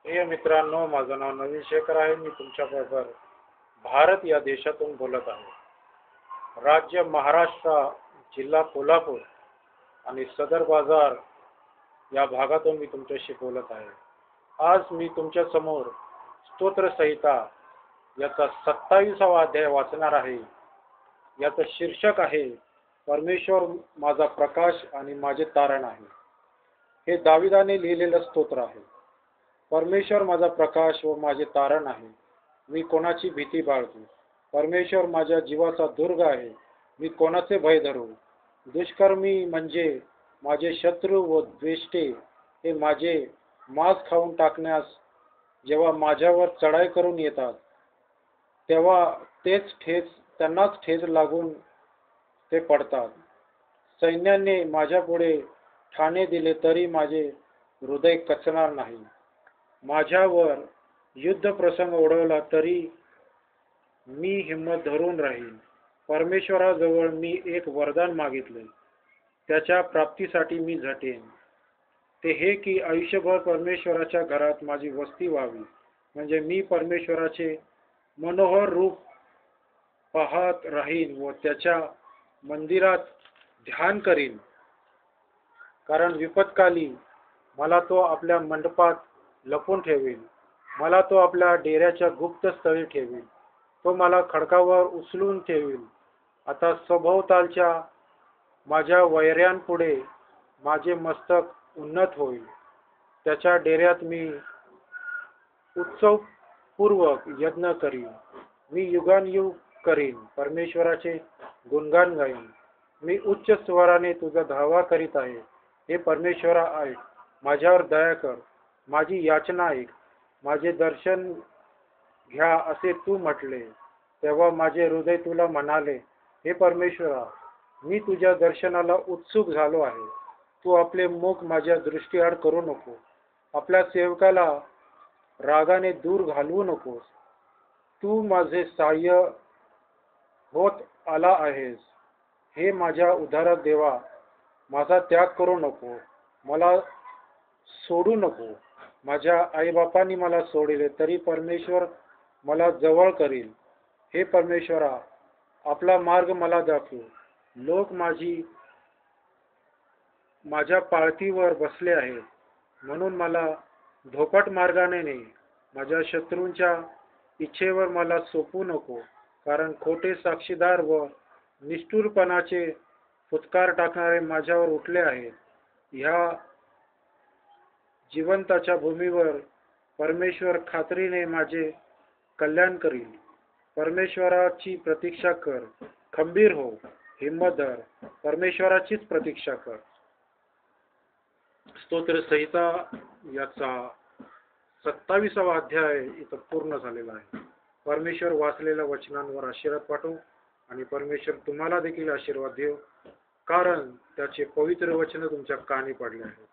प्रिय मित्रांनो, माझं नाव नवीन शेखर आहे. मी तुमच्याबरोबर भारत या देशातून बोलत आहे. राज्य महाराष्ट्र, जिल्हा कोल्हापूर आणि सदर बाजार या भागातून मी तुमच्याशी बोलत आहे. आज मी तुमच्या समोर स्तोत्र संहिता याचा 27वा अध्याय वाचणार आहे. याचं शीर्षक आहे परमेश्वर माझा प्रकाश आणि माझे तारण आहे. हे दाविदाने लिहिलेलं स्तोत्र आहे. परमेश्वर माझा प्रकाश व माझे तारण आहे. मी कोणाची भीती बाळगू? परमेश्वर माझ्या जीवाचा दुर्ग आहे. मी कोणाचे भय धरू? दुष्कर्मी म्हणजे माझे शत्रू व द्वेष्टे हे माझे मांस खाऊन टाकण्यास जेव्हा माझ्यावर चढाई करून येतात, तेव्हा त्यांनाच ठेच लागून ते पडतात. सैन्याने माझ्या पुढे ठाणे दिले तरी माझे हृदय कचणार नाही. माझ्यावर युद्ध प्रसंग ओढवला तरी मी हिम्मत धरून राहील. परमेश्वराजवळ मी एक वरदान मागितले, त्याच्या प्राप्तीसाठी मी झटेन. ते हे की आयुष्यभर परमेश्वराच्या घरात माझी वस्ती व्हावी, म्हणजे मी परमेश्वराचे मनोहर रूप पाहत राहीन व त्याच्या मंदिरात ध्यान करीन. कारण विपत्काली मला तो आपल्या मंडपात लपून ठेवील. मला तो आपल्या डेऱ्याच्या गुप्त स्थळी ठेवील. तो मला खडकावर उचलून ठेवील. आता सभोवतालच्या माझ्या वैऱ्यांपुढे माझे मस्तक उन्नत होईल. त्याच्या डेऱ्यात मी उत्सवपूर्वक यज्ञ करीन. मी युगानुयुग करीन परमेश्वराचे गुणगान गाईन. मी उच्च स्वराने तुझा धावा करीत आहे. हे परमेश्वरा ऐक, माझ्यावर दया कर, माझी याचना ऐक. माझे दर्शन घ्या असे तू म्हटले, तेव्हा माझे हृदय तुला म्हणाले, हे परमेश्वरा, मी तुझ्या दर्शनाला उत्सुक झालो आहे. तू आपले मुख माझ्या दृष्टीआड करू नको. आपल्या सेवकाला रागाने दूर घालवू नकोस. तू माझे सहाय्य होत आला आहेस. हे माझ्या उद्धारक देवा, माझा त्याग करू नको, मला सोडू नको. माझ्या आईबापांनी मला सोडिले तरी परमेश्वर मला जवळ करील. हे परमेश्वरा, आपला मार्ग मला दाखव. लोक माझ्या पाळतीवर बसले आहेत, म्हणून मला धोपट मार्गाने ने. माझ्या शत्रूंच्या इच्छेवर मला सोपू नको, कारण खोटे साक्षीदार व निष्ठुरपणाचे फुत्कार टाकणारे माझ्यावर उठले आहेत. ह्या जिवंताच्या भूमीवर परमेश्वर खात्रीने माझे कल्याण करील. परमेश्वराची प्रतीक्षा कर, खंबीर हो, हिम्मत धर, परमेश्वराचीच प्रतीक्षा कर. स्तोत्र संहिता याचा 27वा अध्याय इथं पूर्ण झालेला आहे. परमेश्वर वाचलेल्या वचनांवर आशीर्वाद पाठवो आणि परमेश्वर तुम्हाला देखील आशीर्वाद देव, कारण त्याचे पवित्र वचन तुमच्या कानी पडले आहेत.